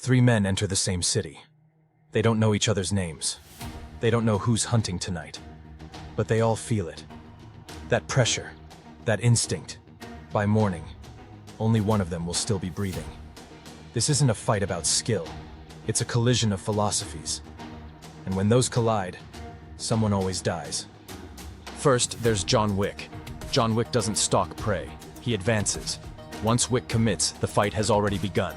Three men enter the same city. They don't know each other's names. They don't know who's hunting tonight. But they all feel it. That pressure, that instinct. By morning, only one of them will still be breathing. This isn't a fight about skill. It's a collision of philosophies. And when those collide, someone always dies. First, there's John Wick. John Wick doesn't stalk prey. He advances. Once Wick commits, the fight has already begun.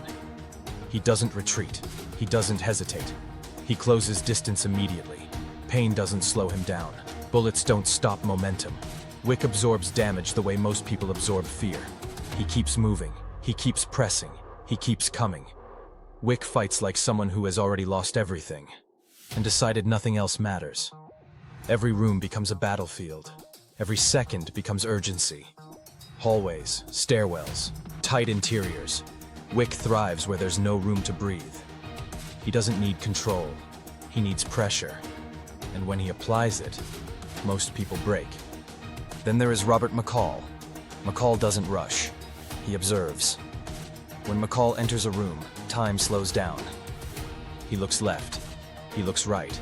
He doesn't retreat. He doesn't hesitate. He closes distance immediately. Pain doesn't slow him down. Bullets don't stop momentum. Wick absorbs damage the way most people absorb fear. He keeps moving. He keeps pressing. He keeps coming. Wick fights like someone who has already lost everything and decided nothing else matters. Every room becomes a battlefield. Every second becomes urgency. Hallways, stairwells, tight interiors. Wick thrives where there's no room to breathe. He doesn't need control. He needs pressure. And when he applies it, most people break. Then there is Robert McCall. McCall doesn't rush. He observes. When McCall enters a room, time slows down. He looks left. He looks right.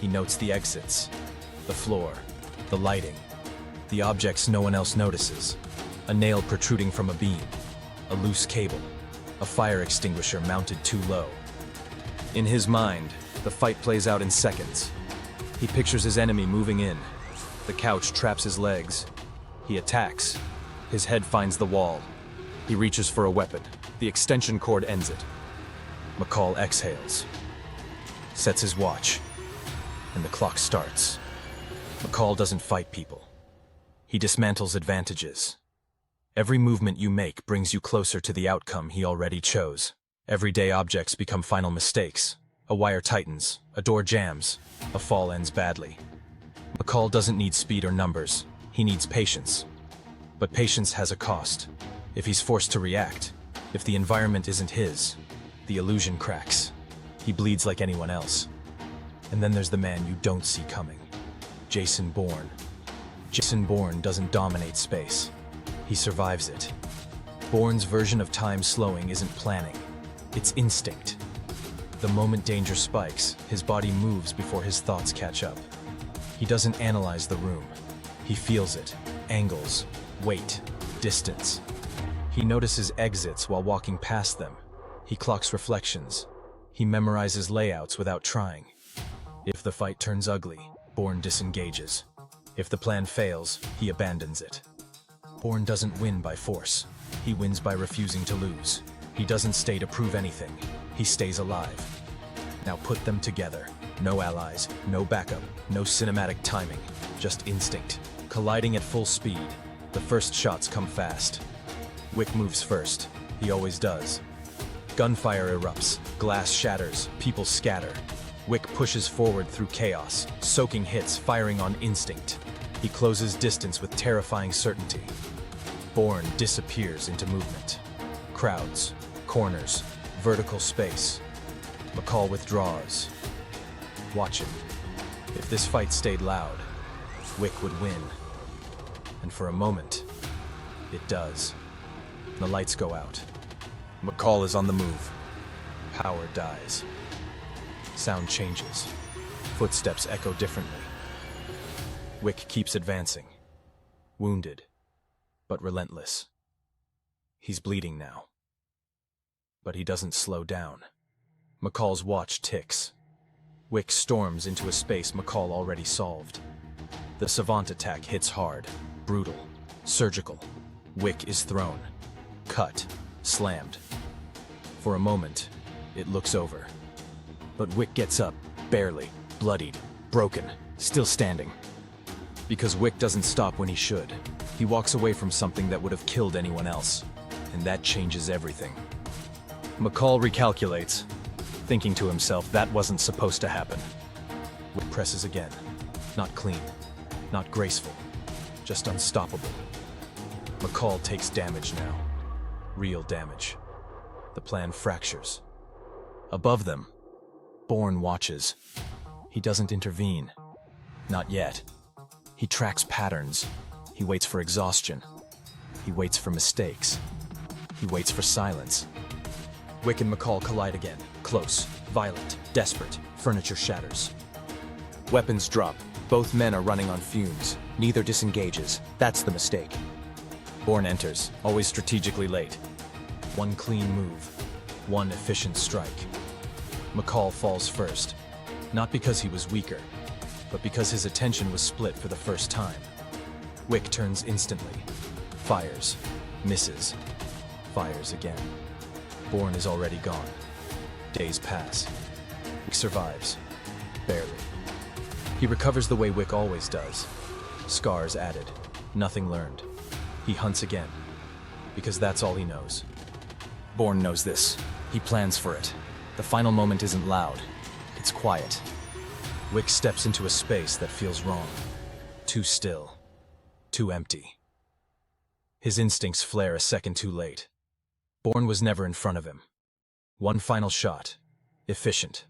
He notes the exits, the floor, the lighting, the objects no one else notices. A nail protruding from a beam, a loose cable, a fire extinguisher mounted too low. In his mind, the fight plays out in seconds. He pictures his enemy moving in. The couch traps his legs. He attacks. His head finds the wall. He reaches for a weapon. The extension cord ends it. McCall exhales, sets his watch, and the clock starts. McCall doesn't fight people. He dismantles advantages. Every movement you make brings you closer to the outcome he already chose. Everyday objects become final mistakes. A wire tightens, a door jams, a fall ends badly. McCall doesn't need speed or numbers. He needs patience. But patience has a cost. If he's forced to react, if the environment isn't his, the illusion cracks. He bleeds like anyone else. And then there's the man you don't see coming. Jason Bourne. Jason Bourne doesn't dominate space. He survives it. Bourne's version of time slowing isn't planning. It's instinct. The moment danger spikes, his body moves before his thoughts catch up. He doesn't analyze the room. He feels it. Angles, weight, distance. He notices exits while walking past them. He clocks reflections. He memorizes layouts without trying. If the fight turns ugly, Bourne disengages. If the plan fails, he abandons it. Bourne doesn't win by force. He wins by refusing to lose. He doesn't stay to prove anything. He stays alive. Now put them together. No allies, no backup, no cinematic timing. Just instinct. Colliding at full speed. The first shots come fast. Wick moves first. He always does. Gunfire erupts. Glass shatters. People scatter. Wick pushes forward through chaos, soaking hits, firing on instinct. He closes distance with terrifying certainty. Bourne disappears into movement. Crowds, corners, vertical space. McCall withdraws. Watch him. If this fight stayed loud, Wick would win. And for a moment, it does. The lights go out. McCall is on the move. Power dies. Sound changes. Footsteps echo differently. Wick keeps advancing. Wounded, but relentless. He's bleeding now. But he doesn't slow down. McCall's watch ticks. Wick storms into a space McCall already solved. The savant attack hits hard, brutal, surgical. Wick is thrown, cut, slammed. For a moment, it looks over. But Wick gets up, barely, bloodied, broken, still standing. Because Wick doesn't stop when he should. He walks away from something that would have killed anyone else. And that changes everything. McCall recalculates, thinking to himself that wasn't supposed to happen. Wick presses again. Not clean, not graceful, just unstoppable. McCall takes damage now. Real damage. The plan fractures. Above them, Bourne watches. He doesn't intervene. Not yet. He tracks patterns. He waits for exhaustion. He waits for mistakes. He waits for silence. Wick and McCall collide again. Close, violent, desperate, furniture shatters. Weapons drop. Both men are running on fumes. Neither disengages. That's the mistake. Bourne enters, always strategically late. One clean move. One efficient strike. McCall falls first. Not because he was weaker, but because his attention was split for the first time. Wick turns instantly. Fires. Misses. Fires again. Bourne is already gone. Days pass. Wick survives. Barely. He recovers the way Wick always does. Scars added. Nothing learned. He hunts again. Because that's all he knows. Bourne knows this. He plans for it. The final moment isn't loud. It's quiet. Wick steps into a space that feels wrong. Too still. Too empty. His instincts flare a second too late. Bourne was never in front of him. One final shot. Efficient.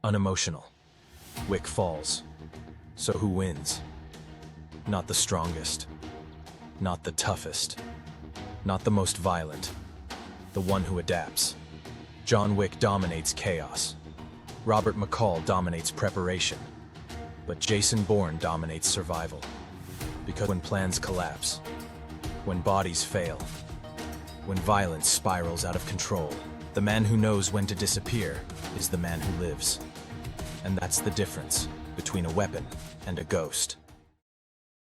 Unemotional. Wick falls. So who wins? Not the strongest. Not the toughest. Not the most violent. The one who adapts. John Wick dominates chaos. Robert McCall dominates preparation. But Jason Bourne dominates survival. Because when plans collapse, when bodies fail, when violence spirals out of control, the man who knows when to disappear is the man who lives. And that's the difference between a weapon and a ghost.